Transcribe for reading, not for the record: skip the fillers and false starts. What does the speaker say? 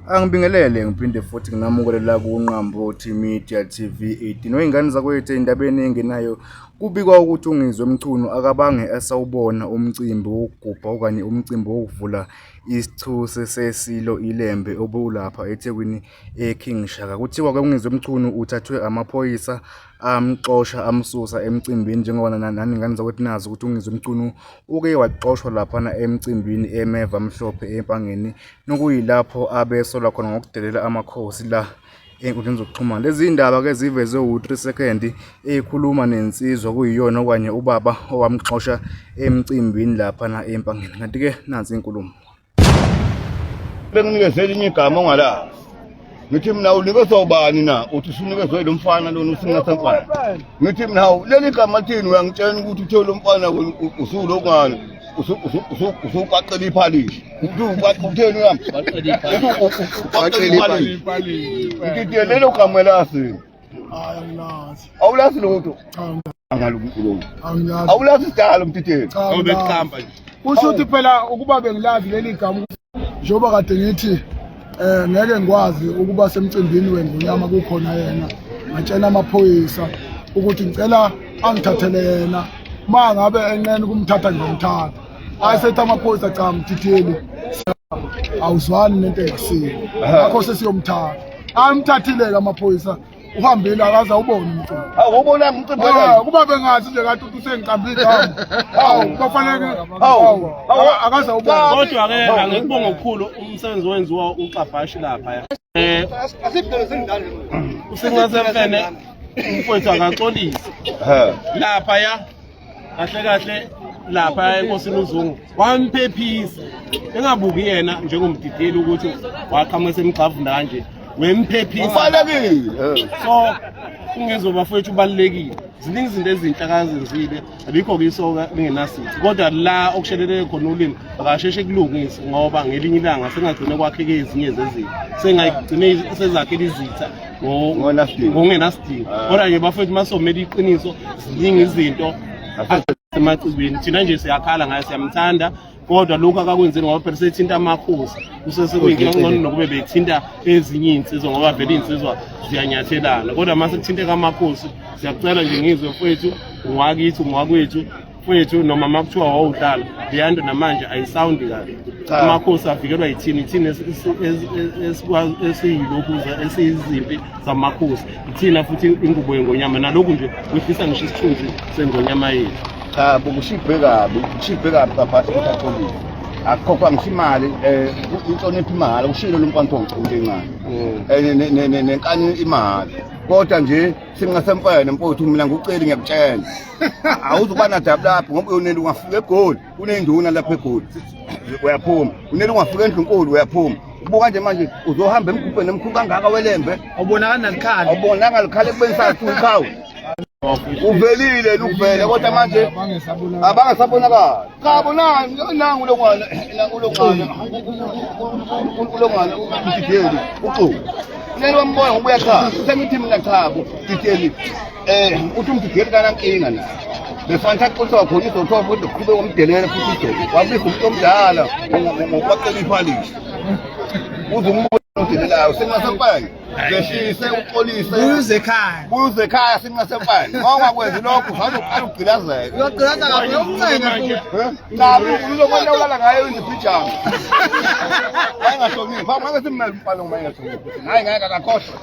Angibingelele ngiphinde futhi nginamukelela kuNqambo Media TV 18 oyingane zakwethu endabeni engenayo kubikwa ukuthi uNgizwe Mchunu akabange esawubona umcimbi wokugubha okanye umcimbi wokuvula isithusi sesilo ilembe obulapha eThekwini eKing Shaka. Kuthiwa ke uNgizwe Mchunu uthathwe amaphoyisa amxosha amsusa emcimbini njengoba nani ngane zakwethu nazi ukuthi uNgizwe Mchunu uke waxoshwa lapha emcimbini emeva mhlophe empangeni nokuyilapho abesolwa khona ngokudelela amakhosi la enkundleni zokuxhumana. Lezi indaba ke zivezwe u3 second ekhuluma nensizwa kuyiyona okanye ubaba owamxosha emcimbini lapha empangeni. Kanti ke nansi inkulumo. Benginikezela inye igama ongala. Ngithi mina unikezwe ubani na? Uthi usunikezwe lo mfana lona usingasamfana. Ngithi mina leli gama lithini uyangitshela ukuthi uthe lo mfana usulokungani? Usuqaqela iphalishi. Utheni yami? Uqaqela iphalishi. Ngithi lelo gama lasi. Anglazi. Awulazi lutho? Angalazi. Awulazi sidalo mtitheni. Awubekuhamba nje. Kusho ukuthi phela ukuba bengilazi leli gama njoba kade ngithi ngeke ngikwazi ukuba semcimbini weNgonyama kukhona yena ngatshela amaphoyisa ukuthi ngicela angithathele yena mangabe enqene kumthatha ngomthatha ayisethi amaphoyisa cha mthitheli awuzwani nento engisile ngakho sesiyomthatha amthathile ke amaphoyisa uhambile akaze awubone umcimbi awubona umcimbi kuba bengazi nje kathi usengiqambe igama kufanele akaze awubone kodwa ke angikubonga okukhulu umsebenzi wenziwa uxabhashi lapha usingasemfene umfowethu akaxolisa lapha kahle kahle lapha enkosini uZungu wamphephisa engabuki yena njengomdideli ukuthi waqhamuka semgxavunda kanje wemphephisa ubalekile so uNgizwe bafowethu ubalekile ziningi izinto ezinhle akazenzile abikho kisoka bengenasithi kodwa la okusheleleke khona ulimi akasheshe kulungise ngoba ngelinye ilanga sengagcine kwakheke ezinye zezinto sengayigcine sezakhela izitha ngongenasidingo kodwa nje bafowethu masomela iqiniso ziningi izinto emacibini thina nje siyakhala ngayo siyamthanda kodwa lokhu akakwenzeni ngoba phela sethinta amakhosi kusesekuyinkinga ngcono nokube bethinta ezinye insizwa ngoba vele insizwa ziyanyathelana kodwa mase kuthinteka amakhosi siyakucela nje Ngizwe mfowethu ungakithi ungakwethu mfowethu noma makuthiwa wawudlala leyanto namanje ayisawundi kahle amakhosi avikelwa ithini esiyilokhuza esiyizimpi zamakhosi ithina futhi ingubo yeNgonyama nalokhu nje kwehlisa ngisho isithunzi seNgonyama yethu bukushibhe kabi kaphathi kuthatholi akukhokhwa ngisimali inhlonipho imali ushilo lompantho ngicingane nenkani imali kodwa nje singasemfene mfowethu mina ngikucela ngiyakutshela awuzuba nadaba lapho ngoba uyonela ungafika eGoli unenduna lapha eGoli uyaphuma unela ungafika endlunkulu uyaphuma ubuka nje manje uzohamba emgubheni emkhulu kangaka welembe awubonakala nalikhala ekubeni ukhawu uvelile ukuvela kodwa manje abangasabonakala kabonani nangu ulongwana umdideli uxu nelo wambona ngobuya cha sengithi mina cha umdideli uthi umdideli kanankinga na befanta kuxoxa khona izothoba ukuthi uqhube womdelele futhi izo wabisa umuntu omdala ngokwaqela iphalishi uzumdelelayo singasempani ngehlise uxolise buze ekhaya singasempani ngoba kwenza lokho uvale uqala ugcilazeka uyagcilaza kabi yomncane nabi uzobona ulala ngayo izipijama ayingahloniphi manje simele umfana uma engahloniphi hayi ngeke akakhohlwa